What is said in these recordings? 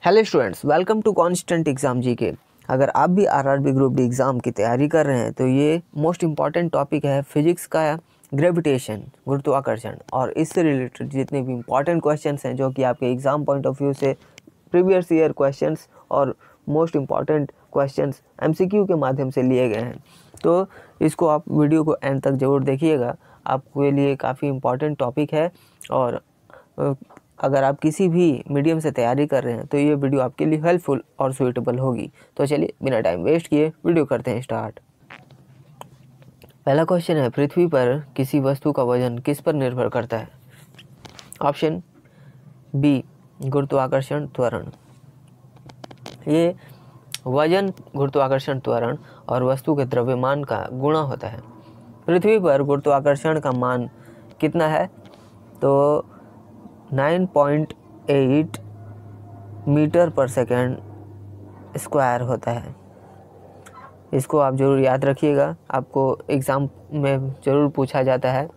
Hello students, welcome to constant exam GK. अगर आप भी आरआरबी ग्रुप डी एग्ज़ाम की तैयारी कर रहे हैं तो ये मोस्ट इम्पॉर्टेंट टॉपिक है फिजिक्स का ग्रेविटेशन, गुरुत्वाकर्षण। और इससे रिलेटेड जितने भी इम्पॉर्टेंट क्वेश्चंस हैं जो कि आपके एग्ज़ाम पॉइंट ऑफ व्यू से प्रीवियस ईयर क्वेश्चंस और मोस्ट इम्पॉर्टेंट क्वेश्चंस एमसीक्यू के माध्यम से लिए गए हैं, तो इसको आप वीडियो को एंड तक ज़रूर देखिएगा। आपके लिए काफ़ी इम्पॉर्टेंट टॉपिक है और अगर आप किसी भी मीडियम से तैयारी कर रहे हैं तो ये वीडियो आपके लिए हेल्पफुल और सूटेबल होगी। तो चलिए बिना टाइम वेस्ट किए वीडियो करते हैं स्टार्ट। पहला क्वेश्चन है, पृथ्वी पर किसी वस्तु का वजन किस पर निर्भर करता है? ऑप्शन बी, गुरुत्वाकर्षण त्वरण। ये वजन, गुरुत्वाकर्षण त्वरण और वस्तु के द्रव्यमान का गुणा होता है। पृथ्वी पर गुरुत्वाकर्षण का मान कितना है? तो 9.8 मीटर पर सेकेंड स्क्वायर होता है। इसको आप ज़रूर याद रखिएगा, आपको एग्ज़ाम में ज़रूर पूछा जाता है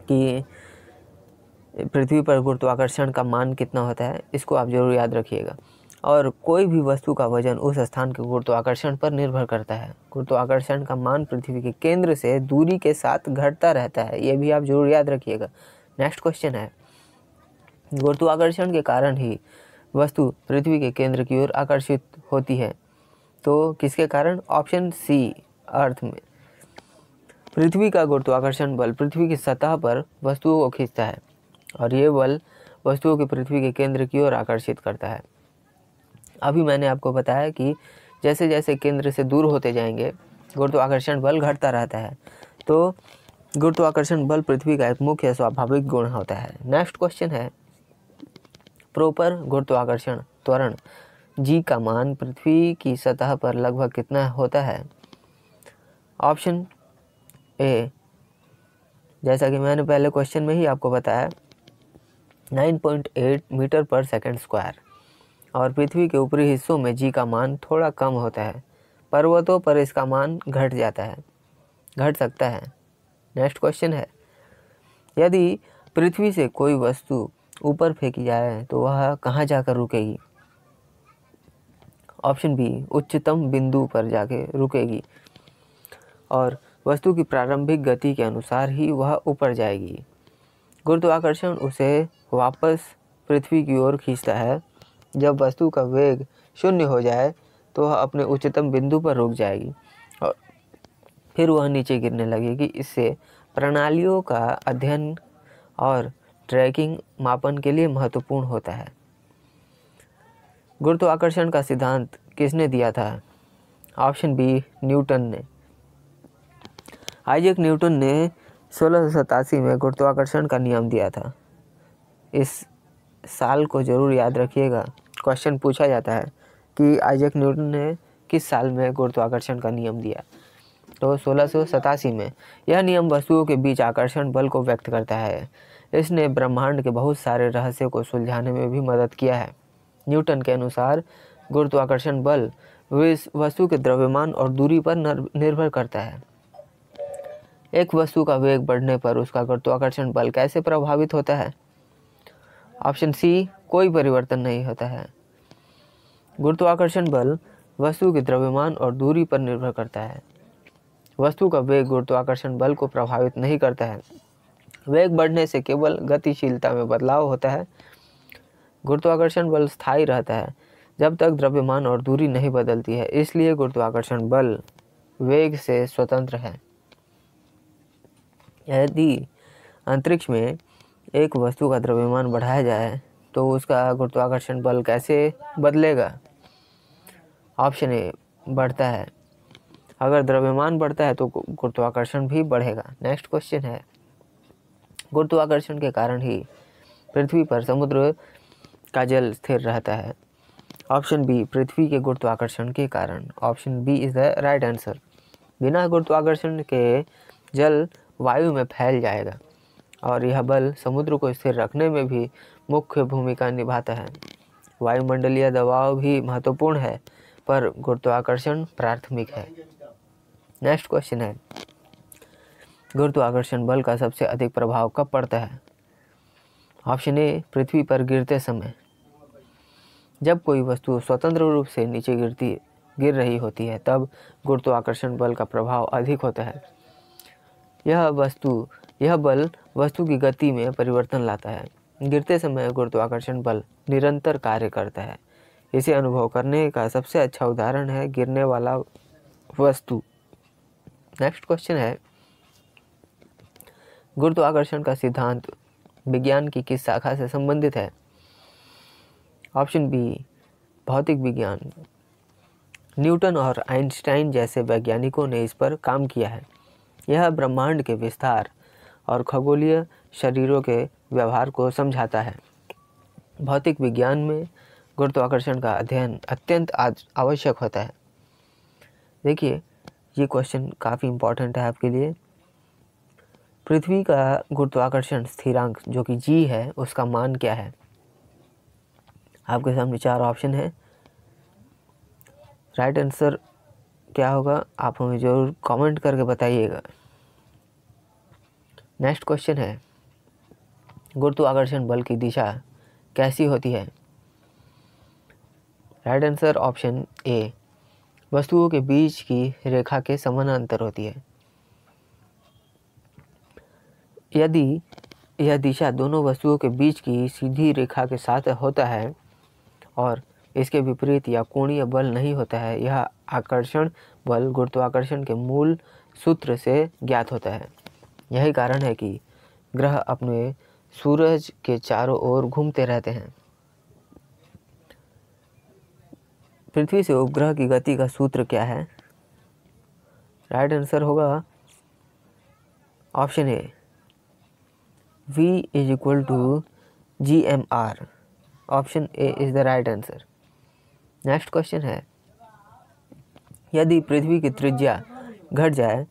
कि पृथ्वी पर गुरुत्वाकर्षण का मान कितना होता है। इसको आप ज़रूर याद रखिएगा। और कोई भी वस्तु का वजन उस स्थान के गुरुत्वाकर्षण पर निर्भर करता है। गुरुत्वाकर्षण का मान पृथ्वी के केंद्र से दूरी के साथ घटता रहता है, ये भी आप ज़रूर याद रखिएगा। नेक्स्ट क्वेश्चन है, गुरुत्वाकर्षण के कारण ही वस्तु पृथ्वी के केंद्र की ओर आकर्षित होती है। तो किसके कारण? ऑप्शन सी, अर्थ में। पृथ्वी का गुरुत्वाकर्षण बल पृथ्वी की सतह पर वस्तुओं को खींचता है और ये बल वस्तुओं को पृथ्वी के केंद्र की ओर आकर्षित करता है। अभी मैंने आपको बताया कि जैसे जैसे केंद्र से दूर होते जाएंगे गुरुत्वाकर्षण बल घटता रहता है। तो गुरुत्वाकर्षण बल पृथ्वी का एक मुख्य स्वाभाविक गुण होता है। नेक्स्ट क्वेश्चन है, प्रॉपर गुरुत्वाकर्षण त्वरण जी का मान पृथ्वी की सतह पर लगभग कितना होता है? ऑप्शन ए, जैसा कि मैंने पहले क्वेश्चन में ही आपको बताया, 9.8 मीटर पर सेकेंड स्क्वायर। और पृथ्वी के ऊपरी हिस्सों में जी का मान थोड़ा कम होता है, पर्वतों पर इसका मान घट सकता है। नेक्स्ट क्वेश्चन है, यदि पृथ्वी से कोई वस्तु ऊपर फेंकी जाए तो वह कहाँ जाकर रुकेगी? ऑप्शन बी, उच्चतम बिंदु पर जाके रुकेगी और वस्तु की प्रारंभिक गति के अनुसार ही वह ऊपर जाएगी। गुरुत्वाकर्षण उसे वापस पृथ्वी की ओर खींचता है। जब वस्तु का वेग 0 हो जाए तो वह अपने उच्चतम बिंदु पर रुक जाएगी और फिर वह नीचे गिरने लगेगी। इससे प्रणालियों का अध्ययन और ट्रैकिंग मापन के लिए महत्वपूर्ण होता है। गुरुत्वाकर्षण का सिद्धांत किसने दिया था? ऑप्शन बी, न्यूटन ने। आइजैक न्यूटन ने 1687 में गुरुत्वाकर्षण का नियम दिया था। इस साल को ज़रूर याद रखिएगा, क्वेश्चन पूछा जाता है कि आइजैक न्यूटन ने किस साल में गुरुत्वाकर्षण का नियम दिया। तो 1687 में। यह नियम वस्तुओं के बीच आकर्षण बल को व्यक्त करता है। इसने ब्रह्मांड के बहुत सारे रहस्यों को सुलझाने में भी मदद किया है। न्यूटन के अनुसार गुरुत्वाकर्षण बल वस्तु के द्रव्यमान और दूरी पर निर्भर करता है। एक वस्तु का वेग बढ़ने पर उसका गुरुत्वाकर्षण बल कैसे प्रभावित होता है? ऑप्शन सी, कोई परिवर्तन नहीं होता है। गुरुत्वाकर्षण बल वस्तु के द्रव्यमान और दूरी पर निर्भर करता है। वस्तु का वेग गुरुत्वाकर्षण बल को प्रभावित नहीं करता है। वेग बढ़ने से केवल गतिशीलता में बदलाव होता है। गुरुत्वाकर्षण बल स्थायी रहता है जब तक द्रव्यमान और दूरी नहीं बदलती है, इसलिए गुरुत्वाकर्षण बल वेग से स्वतंत्र है। यदि अंतरिक्ष में एक वस्तु का द्रव्यमान बढ़ाया जाए तो उसका गुरुत्वाकर्षण बल कैसे बदलेगा? ऑप्शन ए, बढ़ता है। अगर द्रव्यमान बढ़ता है तो गुरुत्वाकर्षण भी बढ़ेगा। नेक्स्ट क्वेश्चन है, गुरुत्वाकर्षण के कारण ही पृथ्वी पर समुद्र का जल स्थिर रहता है। ऑप्शन बी, पृथ्वी के गुरुत्वाकर्षण के कारण। Option B is the right answer. बिना गुरुत्वाकर्षण के जल वायु में फैल जाएगा और यह बल समुद्र को स्थिर रखने में भी मुख्य भूमिका निभाता है। वायुमंडलीय दबाव भी महत्वपूर्ण है पर गुरुत्वाकर्षण प्राथमिक है। नेक्स्ट क्वेश्चन है, गुरुत्वाकर्षण बल का सबसे अधिक प्रभाव कब पड़ता है? ऑप्शन ए, पृथ्वी पर गिरते समय। जब कोई वस्तु स्वतंत्र रूप से नीचे गिर रही होती है तब गुरुत्वाकर्षण बल का प्रभाव अधिक होता है। यह बल वस्तु की गति में परिवर्तन लाता है। गिरते समय गुरुत्वाकर्षण बल निरंतर कार्य करता है। इसे अनुभव करने का सबसे अच्छा उदाहरण है गिरने वाला वस्तु। नेक्स्ट क्वेश्चन है, गुरुत्वाकर्षण का सिद्धांत विज्ञान की किस शाखा से संबंधित है? ऑप्शन बी, भौतिक विज्ञान। न्यूटन और आइंस्टाइन जैसे वैज्ञानिकों ने इस पर काम किया है। यह ब्रह्मांड के विस्तार और खगोलीय शरीरों के व्यवहार को समझाता है। भौतिक विज्ञान में गुरुत्वाकर्षण का अध्ययन अत्यंत आवश्यक होता है। देखिए, ये क्वेश्चन काफ़ी इम्पोर्टेंट है आपके लिए। पृथ्वी का गुरुत्वाकर्षण स्थिरांक जो कि जी है, उसका मान क्या है? आपके सामने 4 ऑप्शन है। राइट आंसर क्या होगा आप हमें ज़रूर कमेंट करके बताइएगा। नेक्स्ट क्वेश्चन है, गुरुत्वाकर्षण बल की दिशा कैसी होती है? राइट आंसर ऑप्शन ए, वस्तुओं के बीच की रेखा के समानांतर होती है। यदि यह दिशा दोनों वस्तुओं के बीच की सीधी रेखा के साथ होता है और इसके विपरीत या कोणीय बल नहीं होता है, यह आकर्षण बल गुरुत्वाकर्षण के मूल सूत्र से ज्ञात होता है। यही कारण है कि ग्रह अपने सूरज के चारों ओर घूमते रहते हैं। पृथ्वी से उपग्रह की गति का सूत्र क्या है? राइट आंसर होगा option A, V = GMR। Option A is the right answer. Next question है, यदि पृथ्वी की त्रिज्या घट जाए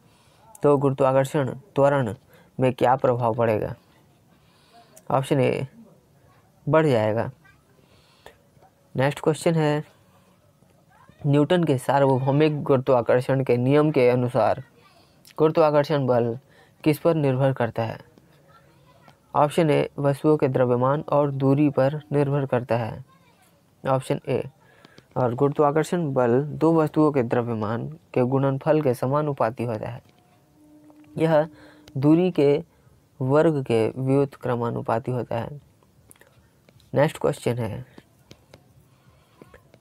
तो गुरुत्वाकर्षण त्वरण में क्या प्रभाव पड़ेगा? ऑप्शन ए, बढ़ जाएगा। नेक्स्ट क्वेश्चन है, न्यूटन के सार्वभौमिक गुरुत्वाकर्षण के नियम के अनुसार गुरुत्वाकर्षण बल किस पर निर्भर करता है? ऑप्शन ए, वस्तुओं के द्रव्यमान और दूरी पर निर्भर करता है। ऑप्शन ए, और गुरुत्वाकर्षण बल दो वस्तुओं के द्रव्यमान के गुणनफल के समानुपाती होता है। यह दूरी के वर्ग के व्युत्क्रमानुपाती होता है। नेक्स्ट क्वेश्चन है,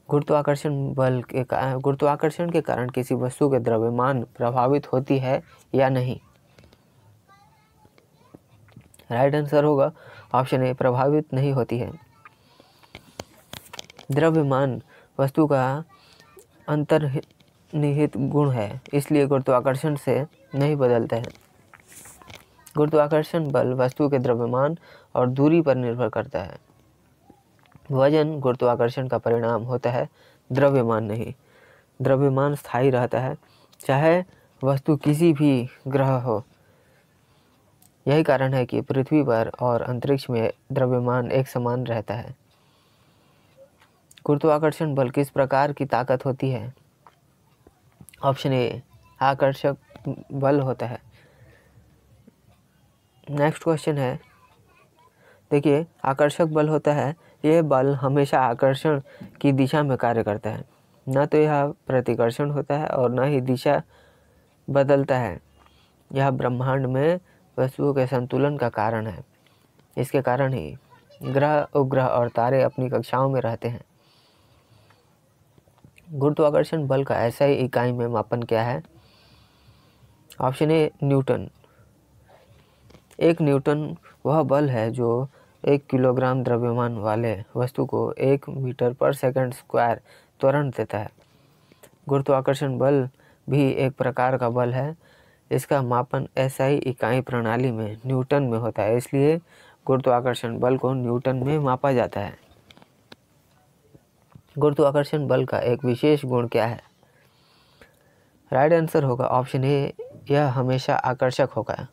गुरुत्वाकर्षण के कारण किसी वस्तु के द्रव्यमान प्रभावित होती है या नहीं? राइट आंसर होगा ऑप्शन ए, प्रभावित नहीं होती है। द्रव्यमान वस्तु का अंतर्निहित गुण है, इसलिए गुरुत्वाकर्षण से नहीं बदलता है। गुरुत्वाकर्षण बल वस्तु के द्रव्यमान और दूरी पर निर्भर करता है। वजन गुरुत्वाकर्षण का परिणाम होता है, द्रव्यमान नहीं। द्रव्यमान स्थायी रहता है, चाहे वस्तु किसी भी ग्रह हो। यही कारण है कि पृथ्वी पर और अंतरिक्ष में द्रव्यमान एक समान रहता है। गुरुत्वाकर्षण बल किस प्रकार की ताकत होती है? ऑप्शन ए, आकर्षक बल होता है। नेक्स्ट क्वेश्चन है, देखिए, आकर्षक बल होता है, यह बल हमेशा आकर्षण की दिशा में कार्य करता है। न तो यह प्रतिकर्षण होता है और न ही दिशा बदलता है। यह ब्रह्मांड में वस्तुओं के संतुलन का कारण है। इसके कारण ही ग्रह, उपग्रह और तारे अपनी कक्षाओं में रहते हैं। गुरुत्वाकर्षण बल का SI इकाई में मापन क्या है? Option A, Newton. 1 न्यूटन वह बल है जो 1 किलोग्राम द्रव्यमान वाले वस्तु को 1 मीटर पर सेकंड स्क्वायर त्वरण देता है। गुरुत्वाकर्षण बल भी एक प्रकार का बल है। इसका मापन SI इकाई प्रणाली में न्यूटन में होता है, इसलिए गुरुत्वाकर्षण बल को न्यूटन में मापा जाता है। गुरुत्वाकर्षण बल का एक विशेष गुण क्या है? राइट आंसर होगा ऑप्शन ए, यह हमेशा आकर्षक होगा।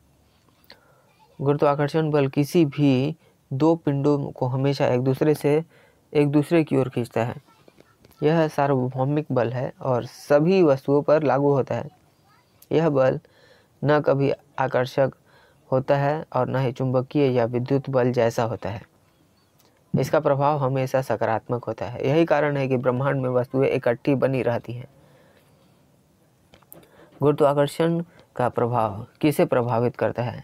गुरुत्वाकर्षण बल किसी भी दो पिंडों को हमेशा एक दूसरे की ओर खींचता है। यह सार्वभौमिक बल है और सभी वस्तुओं पर लागू होता है। यह बल न कभी आकर्षक होता है और न ही चुंबकीय या विद्युत बल जैसा होता है। इसका प्रभाव हमेशा सकारात्मक होता है। यही कारण है कि ब्रह्मांड में वस्तुएं इकट्ठी बनी रहती हैं। गुरुत्वाकर्षण का प्रभाव किसे प्रभावित करता है?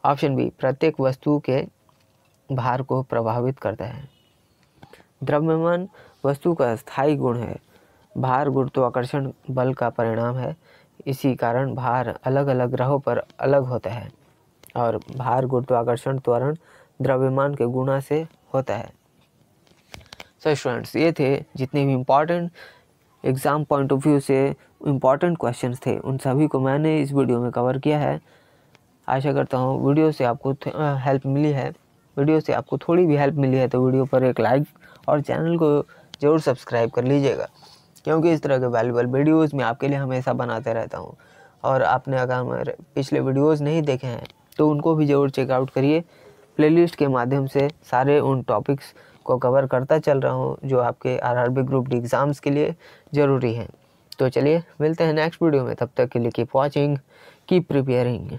ऑप्शन बी, प्रत्येक वस्तु के भार को प्रभावित करता है। द्रव्यमान वस्तु का स्थायी गुण है। भार गुरुत्वाकर्षण बल का परिणाम है। इसी कारण भार अलग अलग ग्रहों पर अलग होता है और भार गुरुत्वाकर्षण त्वरण द्रव्यमान के गुणा से होता है। सो स्टूडेंट्स, ये थे जितने भी important exam point of view से इम्पॉर्टेंट क्वेश्चंस थे, उन सभी को मैंने इस वीडियो में कवर किया है। आशा करता हूँ वीडियो से आपको हेल्प मिली है। वीडियो से आपको थोड़ी भी हेल्प मिली है तो वीडियो पर एक लाइक और चैनल को ज़रूर सब्सक्राइब कर लीजिएगा, क्योंकि इस तरह के वैल्यूबल वीडियोज़ मैं आपके लिए हमेशा बनाते रहता हूँ। और आपने अगर हमारे पिछले वीडियोज़ नहीं देखे हैं तो उनको भी ज़रूर चेकआउट करिए। प्लेलिस्ट के माध्यम से सारे उन टॉपिक्स को कवर करता चल रहा हूँ जो आपके आरआरबी ग्रुप डी एग्ज़ाम्स के लिए ज़रूरी हैं। तो चलिए मिलते हैं नेक्स्ट वीडियो में। तब तक के लिए कीप वॉचिंग, कीप प्रिपेयरिंग।